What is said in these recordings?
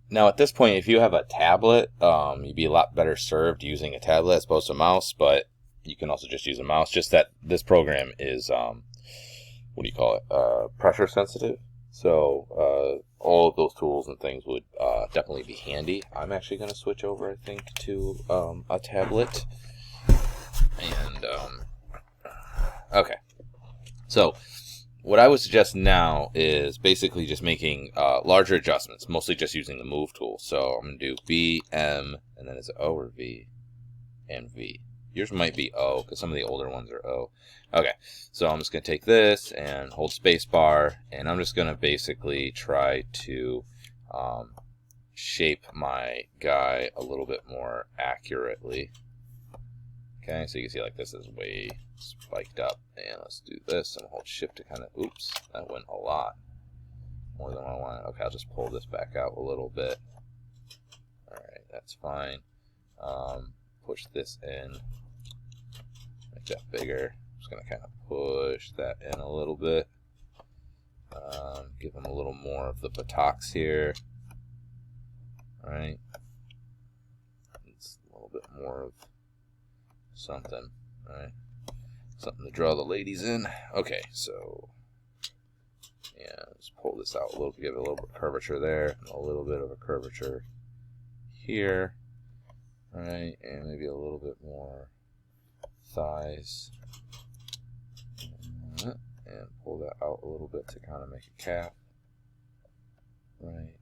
Now at this point, if you have a tablet, you'd be a lot better served using a tablet as opposed to a mouse, but you can also just use a mouse. Just that this program is, what do you call it, pressure sensitive. So all of those tools and things would definitely be handy. I'm actually going to switch over, I think, to a tablet. And, okay. So what I would suggest now is basically just making larger adjustments, mostly just using the move tool. So I'm going to do B, M, and then is it O or V? And V. Yours might be O, because some of the older ones are O. Okay, so I'm just going to take this and hold space bar, and I'm just going to basically try to shape my guy a little bit more accurately. Okay, so you can see like this is way spiked up. And let's do this and hold shift to kind of, oops, that went a lot more than I wanted. Okay, I'll just pull this back out a little bit. Alright, that's fine. Push this in, make that bigger. Just going to kind of push that in a little bit. Give him a little more of the buttocks here. Alright. It's a little bit more of something. Alright. Something to draw the ladies in. Okay, so yeah, let's pull this out a little, give it a little bit of curvature there, and a little bit of a curvature here. Alright, and maybe a little bit more thighs. And pull that out a little bit to kind of make a calf. Right.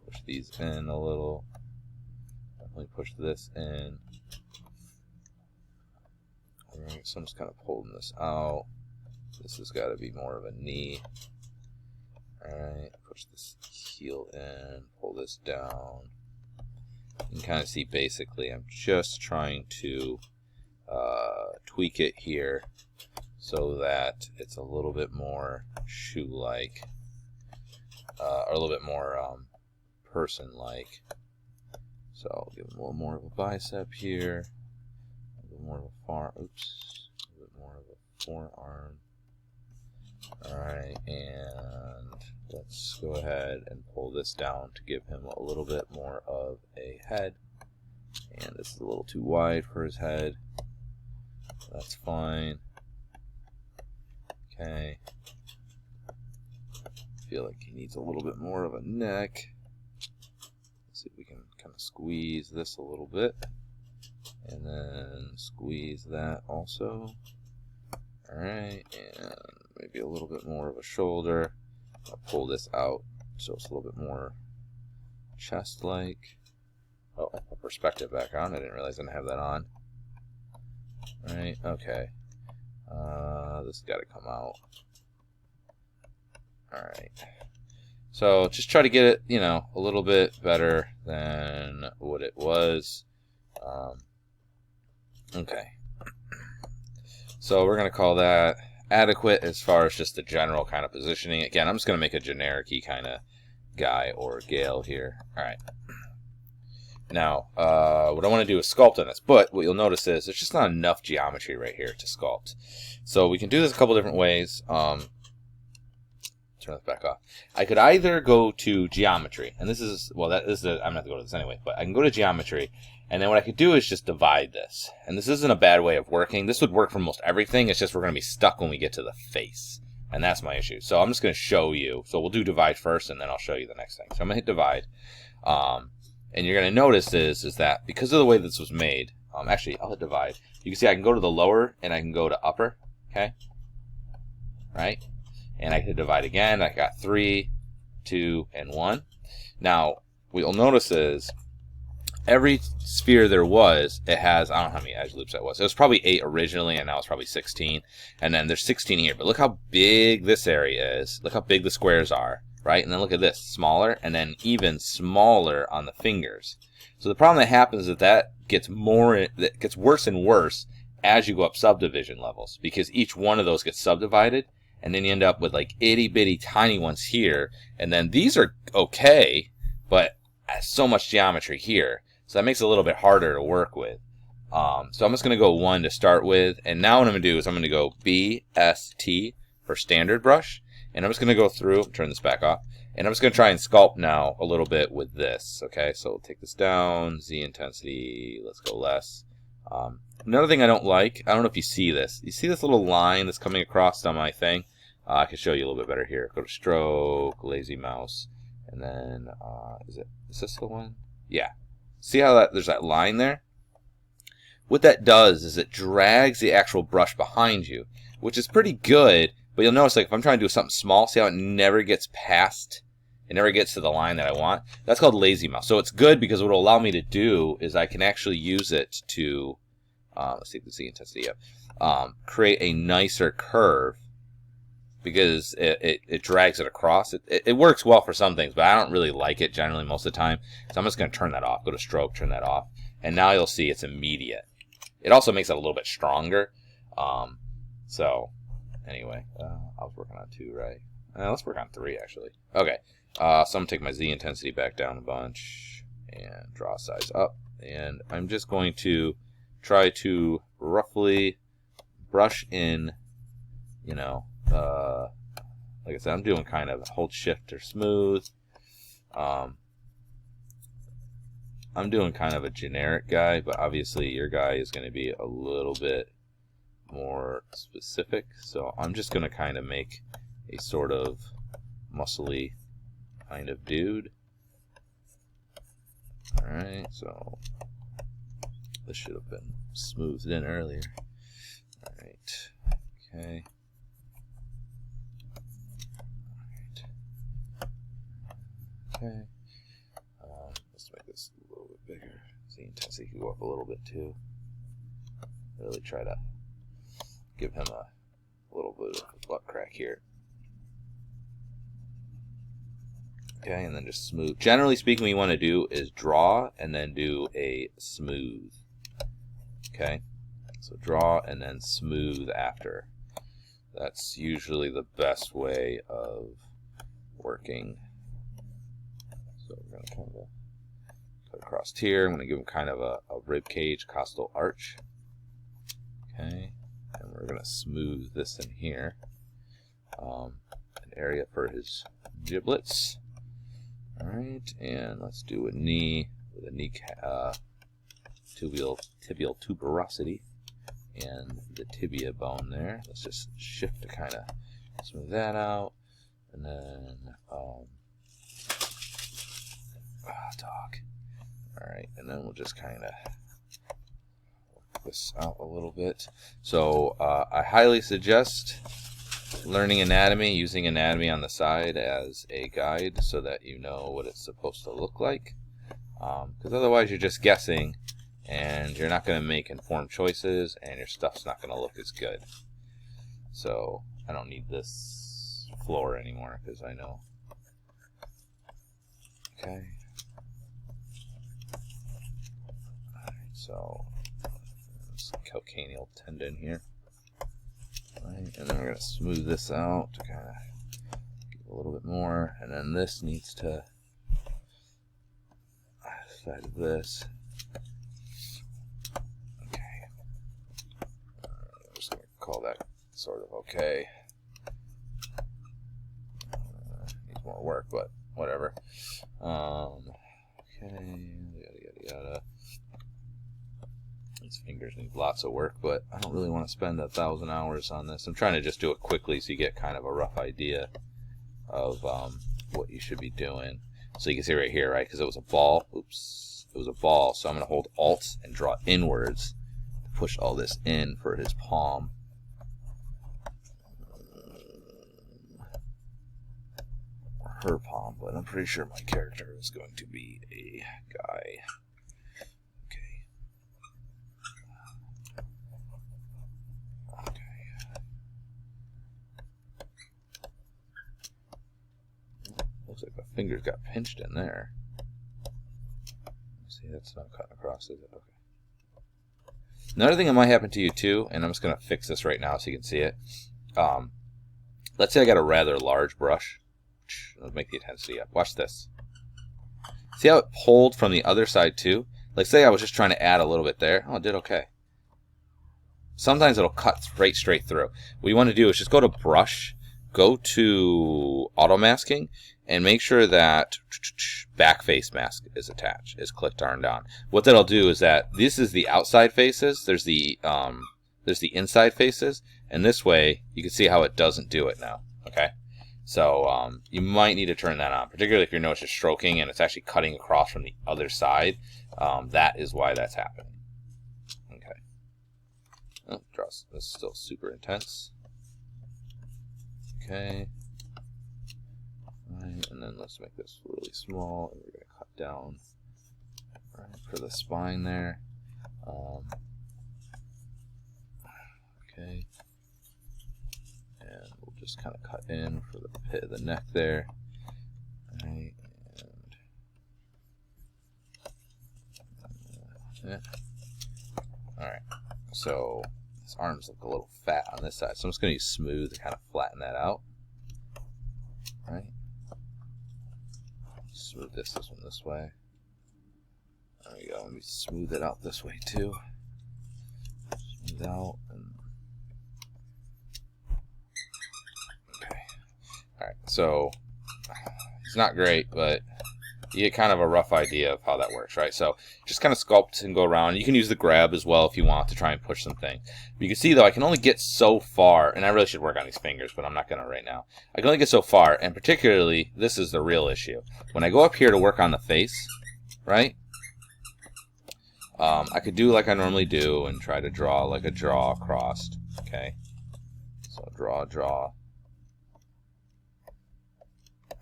Push these in a little. Definitely push this in. Alright, so I'm just kind of pulling this out. This has got to be more of a knee. Alright, push this heel in, pull this down. You can kind of see basically I'm just trying to tweak it here so that it's a little bit more shoe-like, or a little bit more person-like. So I'll give him a little more of a bicep here, a little more of a a bit more of a forearm. Alright, and let's go ahead and pull this down to give him a little bit more of a head. And this is a little too wide for his head. That's fine. Okay. Feel like he needs a little bit more of a neck. Let's see if we can kind of squeeze this a little bit. And then squeeze that also. Alright, and maybe a little bit more of a shoulder. I'll pull this out so it's a little bit more chest-like. Oh, I put perspective back on. I didn't realize I didn't have that on. Alright, okay. This has got to come out. Alright. So just try to get it, you know, a little bit better than what it was. Okay. So we're going to call that adequate as far as just the general kind of positioning. Again, I'm just going to make a generic-y kind of guy or gal here. Alright. Now, what I want to do is sculpt on this, but what you'll notice is there's just not enough geometry right here to sculpt. So we can do this a couple different ways. Turn this back off. I could either go to geometry, and this is, well, I'm going to have to go to this anyway, but I can go to geometry, and then what I could do is just divide this. And this isn't a bad way of working. This would work for most everything. It's just we're going to be stuck when we get to the face, and that's my issue. So I'm just going to show you. So we'll do divide first, and then I'll show you the next thing. So I'm going to hit divide. And you're going to notice is that because of the way this was made, actually, I'll hit divide. You can see I can go to the lower and I can go to upper, okay? Right? And I can divide again. I got 3, 2, and 1. Now, what you'll notice is every sphere there was, it has, I don't know how many edge loops that was. It was probably 8 originally, and now it's probably 16. And then there's 16 here. But look how big this area is. Look how big the squares are. Right? And then look at this, smaller, and then even smaller on the fingers. So the problem that happens is that gets worse and worse as you go up subdivision levels, because each one of those gets subdivided, and then you end up with like itty bitty tiny ones here, and then these are okay, but so much geometry here, so that makes it a little bit harder to work with. So I'm just going to go 1 to start with, and now what I'm going to do is I'm going to go B, S, T for standard brush. And I'm just going to go through, turn this back off, And I'm just going to try and sculpt now a little bit with this. Okay, so we'll take this down, Z intensity, let's go less. Another thing I don't like, I don't know if you see this. You see this little line that's coming across on my thing? I can show you a little bit better here. Go to stroke, lazy mouse, and then, is this the one? Yeah. See how there's that line there? What that does is it drags the actual brush behind you, which is pretty good, but you'll notice, like, if I'm trying to do something small, see how it never gets past, it never gets to the line that I want? That's called lazy mouse. So it's good because what it'll allow me to do is I can actually use it to, let's see if the Z intensity up, create a nicer curve, because it drags it across. It works well for some things, but I don't really like it generally most of the time. So I'm just going to turn that off. Go to stroke, turn that off. And now you'll see it's immediate. It also makes it a little bit stronger. So anyway, I was working on 2, right? Let's work on 3, actually. Okay. So I'm going to take my Z intensity back down a bunch and draw size up. And I'm just going to try to roughly brush in, you know, like I said, I'm doing kind of hold shift or smooth. I'm doing kind of a generic guy, but obviously your guy is going to be a little bit more specific. So I'm just going to kind of make a sort of muscly kind of dude. Alright, so this should have been smoothed in earlier. Alright, okay. Okay, let's make this a little bit bigger. The intensity can go up a little bit too. Really try to give him a little bit of a butt crack here. Okay, and then just smooth. Generally speaking, what you want to do is draw and then do a smooth. Okay, so draw and then smooth after. That's usually the best way of working. So we're going to kind of cut across here. I'm going to give him kind of a rib cage costal arch. Okay, and we're going to smooth this in here. An area for his giblets. Alright, and let's do a knee with a knee tibial tuberosity and the tibia bone there. Let's just shift to kind of smooth that out. And then, dog. Alright, and then we'll just kind of work this out a little bit. So, I highly suggest learning anatomy, using anatomy on the side as a guide so that you know what it's supposed to look like. Because otherwise you're just guessing and you're not going to make informed choices and your stuff's not going to look as good. So, I don't need this floor anymore because I know. Okay. So, this calcaneal tendon here. Right, and then we're going to smooth this out to kind of give a little bit more. And then this needs to, side of this. Okay. I'm just going to call that sort of okay. Needs more work, but whatever. Okay, yada yada yada. These fingers need lots of work, but I don't really want to spend 1,000 hours on this. I'm trying to just do it quickly so you get kind of a rough idea of what you should be doing. So you can see right here, right, because it was a ball. Oops, it was a ball. So I'm going to hold Alt and draw inwards to push all this in for his palm. Or her palm, but I'm pretty sure my character is going to be a guy. Looks like my fingers got pinched in there. See, that's not cutting across, is it? Okay. Another thing that might happen to you too, and I'm just going to fix this right now so you can see it. Let's say I got a rather large brush. Let's make the intensity up. Watch this. See how it pulled from the other side too? Like say I was just trying to add a little bit there. Oh, it did okay. Sometimes it'll cut straight through. What you want to do is just go to brush, go to auto masking and make sure that back face mask is attached, is clicked turned on. What that'll do is that this is the outside faces, there's the inside faces, and this way you can see how it doesn't do it now. Okay, so you might need to turn that on, particularly if you notice it's stroking and it's actually cutting across from the other side. That is why that's happening. Okay, oh, this is still super intense. Okay. Right, and then let's make this really small, and we're going to cut down right for the spine there. Okay, and we'll just kind of cut in for the pit of the neck there. Right, and yeah. All right, so his arms look a little fat on this side, so I'm just going to use smooth to kind of flatten that out. Right. Smooth this one this way. There we go. Let me smooth it out this way too. Smooth out. And okay. Alright, so it's not great, but you get kind of a rough idea of how that works, right? So just kind of sculpt and go around. You can use the grab as well if you want to try and push something. But you can see though, I can only get so far, and I really should work on these fingers, but I'm not going to right now. I can only get so far, and particularly, this is the real issue. When I go up here to work on the face, right? I could do like I normally do and try to draw like a draw across, okay? So draw.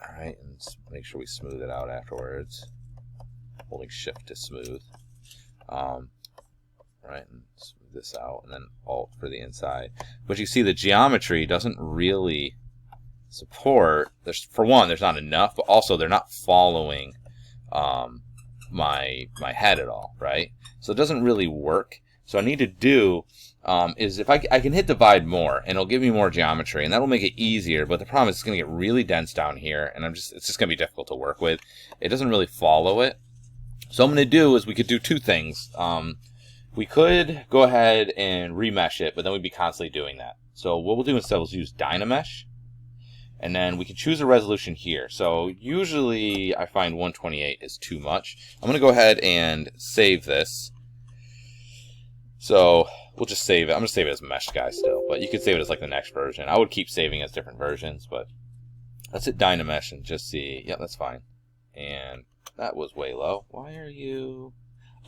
Alright, and make sure we smooth it out afterwards. Holding shift to smooth. Right, and smooth this out, and then alt for the inside. But you see the geometry doesn't really support. For one, there's not enough, but also they're not following my head at all, right? So it doesn't really work. So I need to do is if I can hit divide more, and it'll give me more geometry, and that'll make it easier. But the problem is it's going to get really dense down here, and it's just going to be difficult to work with. It doesn't really follow it. So what I'm going to do is we could do two things. We could go ahead and remesh it, but then we'd be constantly doing that. So what we'll do instead is use Dynamesh, and then we can choose a resolution here. So usually I find 128 is too much. I'm going to go ahead and save this. So we'll just save it. I'm going to save it as Mesh Guy still, but you could save it as like the next version. I would keep saving as different versions, but let's hit Dynamesh and just see. Yeah, that's fine. And that was way low. Why are you...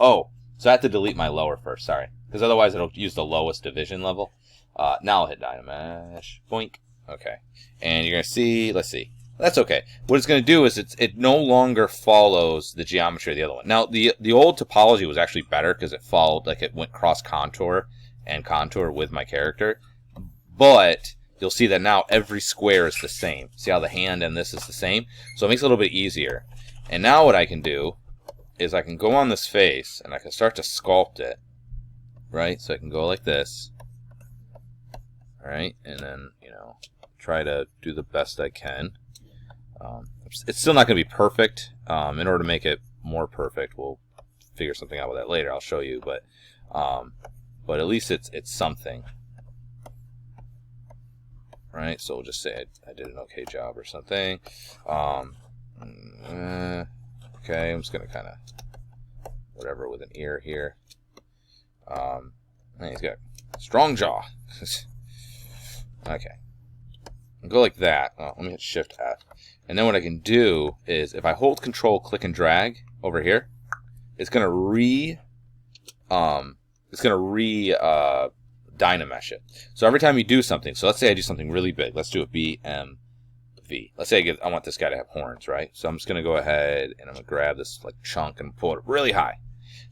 Oh, so I have to delete my lower first, sorry. Because otherwise it'll use the lowest division level. Now I'll hit Dynamesh. Boink. Okay. And you're going to see, let's see. That's okay. What it's going to do is it no longer follows the geometry of the other one. Now, the old topology was actually better because it followed, like it went cross contour and contour with my character. But you'll see that now every square is the same. See how the hand and this is the same? So it makes it a little bit easier. And now what I can do is I can go on this face and I can start to sculpt it. Right? So I can go like this. Alright? And then, you know, try to do the best I can. It's still not going to be perfect. In order to make it more perfect, we'll figure something out with that later. I'll show you, but at least it's something, right? So we'll just say I did an okay job or something. Okay, I'm just going to kind of whatever with an ear here. He's got a strong jaw. Okay. I'll go like that. Oh, let me hit Shift F. And then what I can do is if I hold Control, click and drag over here, it's gonna Dynamesh it. So every time you do something, so let's say I do something really big. Let's do a BMV. Let's say I want this guy to have horns, right? So I'm just gonna go ahead and I'm gonna grab this like chunk and pull it really high.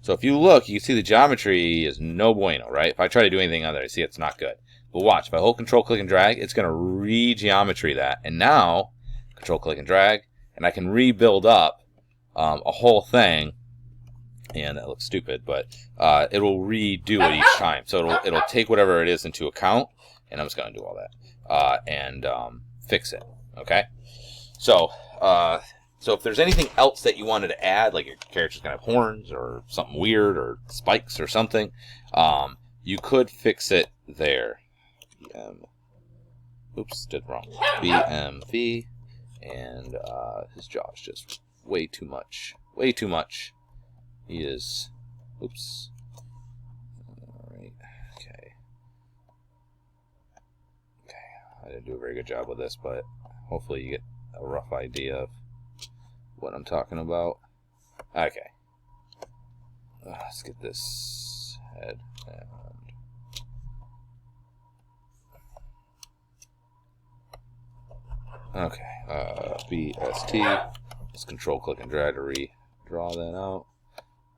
So if you look, you can see the geometry is no bueno, right? If I try to do anything other, you see it's not good. But watch, if I hold Control, click and drag, it's gonna re-geometry that. And now Control, click, and drag, and I can rebuild up a whole thing, and that looks stupid, but it'll redo it each time. So it'll take whatever it is into account, and I'm just going to do all that, and fix it, okay? So if there's anything else that you wanted to add, like your character's going to have horns, or something weird, or spikes, or something, you could fix it there. oops, did wrong. BMV, and his jaw is just way too much. Way too much. He is, oops. Alright, okay. I didn't do a very good job with this, but hopefully you get a rough idea of what I'm talking about. Okay. Let's get this head and okay. BST. Let's control click and drag to redraw that out.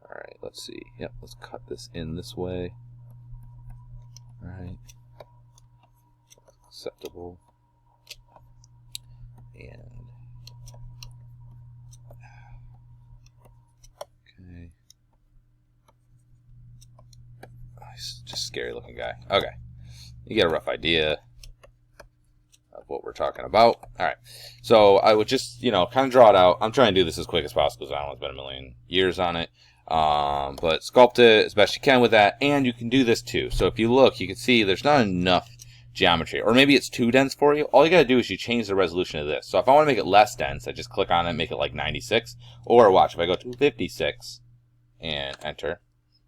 Alright, let's see. Yep, let's cut this in this way. Alright. Acceptable. And okay. Oh, he's just a scary looking guy. Okay. You get a rough idea of what we're talking about. Alright. So I would just, kind of draw it out. I'm trying to do this as quick as possible because I don't want to spend a million years on it. But sculpt it as best you can with that. And you can do this too. So if you look, you can see there's not enough geometry, or maybe it's too dense for you. All you gotta do is you change the resolution of this. So if I want to make it less dense, I just click on it and make it like 96. Or watch, if I go to 56 and enter,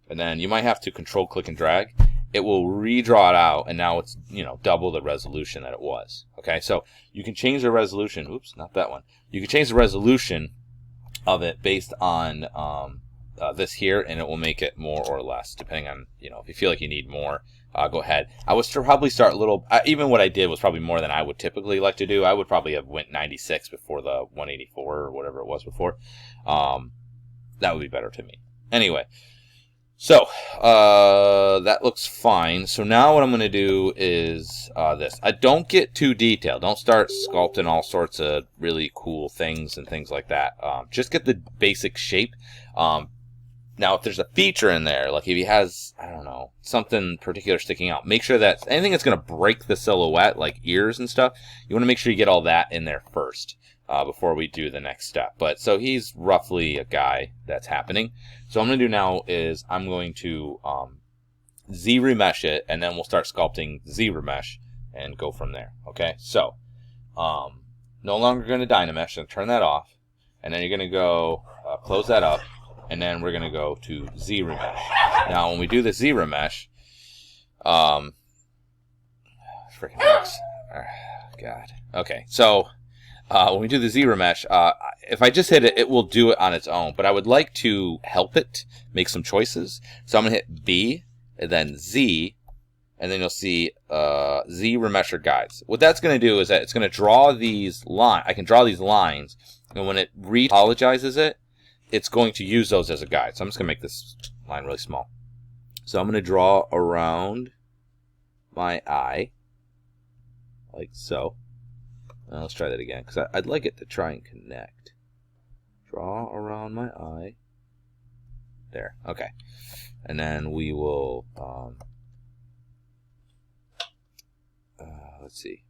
and then you might have to control click and drag, it will redraw it out, and now it's double the resolution that it was. Okay, so you can change the resolution. Oops, not that one. You can change the resolution of it based on this here, and it will make it more or less depending on if you feel like you need more. Go ahead. I would probably start a little. Even what I did was probably more than I would typically like to do. I would probably have went 96 before the 184 or whatever it was before. That would be better to me. Anyway, so that looks fine. So now what I'm going to do is this. I don't get too detailed. Don't start sculpting all sorts of really cool things and things like that. Just get the basic shape. Now, if there's a feature in there, like if he has, I don't know, something particular sticking out, make sure that anything that's going to break the silhouette, like ears and stuff, you want to make sure you get all that in there first before we do the next step. But so he's roughly a guy that's happening. So what I'm going to do now is I'm going to Zremesh it, and then we'll start sculpting Zremesh and go from there. Okay, so no longer going to Dynamesh, and turn that off, and then you're going to go close that up. And then we're going to go to Zremesh. Now, when we do the Zremesh, freaking works. God. Okay, so when we do the Zremesh, if I just hit it, it will do it on its own. But I would like to help it make some choices. So I'm going to hit B, and then Z, and then you'll see Zremeshed guides. What that's going to do is that it's going to draw these lines. I can draw these lines, and when it re-apologizes it, it's going to use those as a guide. So I'm just going to make this line really small. So I'm going to draw around my eye, like so. Let's try that again, because I'd like it to try and connect. Draw around my eye. There, okay. And then we will, let's see,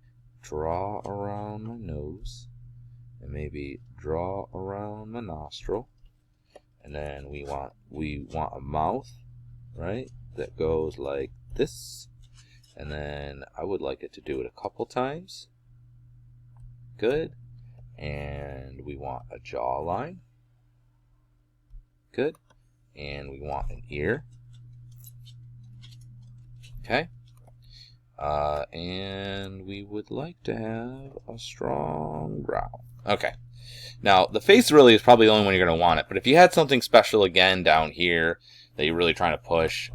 draw around my nose, and maybe draw around my nostril. And then we want a mouth, right, that goes like this. And then I would like it to do it a couple times. Good. And we want a jawline. Good. And we want an ear. Okay. And we would like to have a strong brow. Okay. Now, the face really is probably the only one you're going to want it. But if you had something special again down here that you're really trying to push,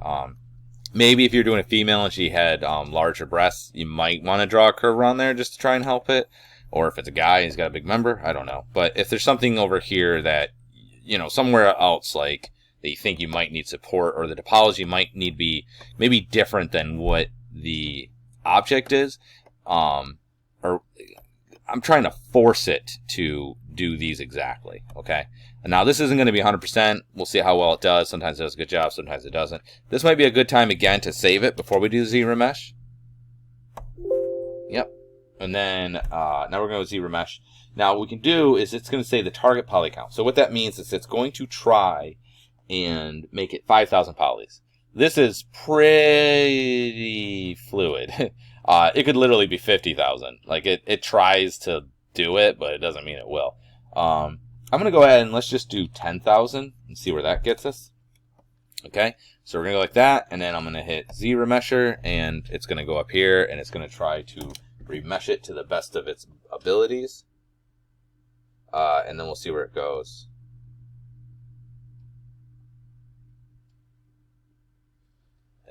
maybe if you're doing a female and she had larger breasts, you might want to draw a curve around there just to try and help it. Or if it's a guy, he's got a big member, I don't know. But if there's something over here that, somewhere else, like that you think you might need support, or the topology might need to be maybe different than what the object is, or I'm trying to force it to do these exactly, okay? And now this isn't going to be 100%. We'll see how well it does. Sometimes it does a good job, sometimes it doesn't. This might be a good time, again, to save it before we do the Zremesh. Yep. And then now we're going to Zremesh. Now what we can do is it's going to say the target poly count. So what that means is it's going to try and make it 5,000 polys. this is pretty fluid. It could literally be 50,000. Like, it tries to do it, but it doesn't mean it will. I'm going to go ahead and let's just do 10,000 and see where that gets us. Okay, so we're going to go like that, and then I'm going to hit Zremeshed, and it's going to go up here, and it's going to try to remesh it to the best of its abilities. And then we'll see where it goes.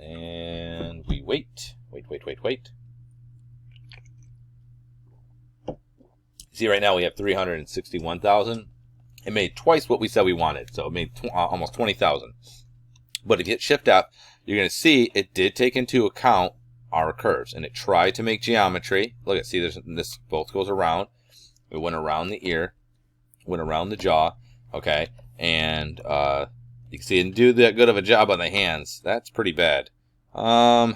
And we wait. Wait. See, right now we have 361,000. It made twice what we said we wanted, so it made almost 20,000. But if you hit Shift F, you're going to see it did take into account our curves, and it tried to make geometry. Look at, see, this both goes around. It went around the ear, went around the jaw, okay, and you can see it didn't do that good of a job on the hands. That's pretty bad. That's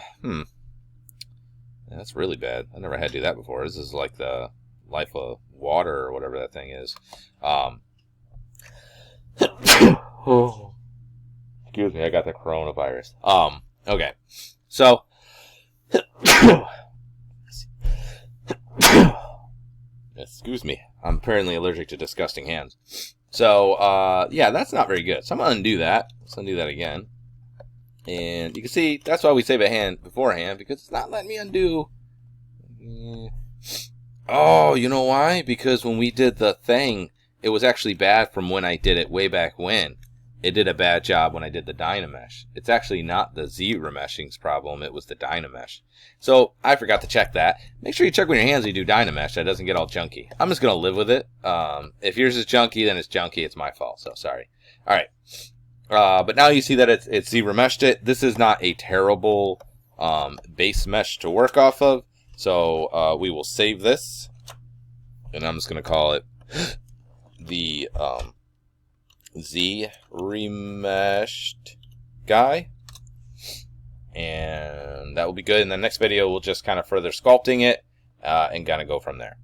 really bad. I never had to do that before. This is like the Life of Water or whatever that thing is. Excuse me, I got the coronavirus. Okay. So excuse me. I'm apparently allergic to disgusting hands. So, yeah, that's not very good. So I'm going to undo that. Let's undo that again. And you can see, that's why we save a hand beforehand, because it's not letting me undo. Oh, you know why? Because when we did the thing, it was actually bad from when I did it way back when. It did a bad job when I did the Dynamesh. It's actually not the Z-remeshing's problem, it was the Dynamesh. So, I forgot to check that. Make sure you check with your hands when you do Dynamesh, that doesn't get all junky. I'm just going to live with it. If yours is junky, then it's junky. It's my fault, so sorry. Alright. But now you see that it's Z-remeshed it. This is not a terrible base mesh to work off of. So, we will save this. And I'm just going to call it the Zremeshed guy, and that will be good. In the next video we'll just kind of further sculpting it and kind of go from there.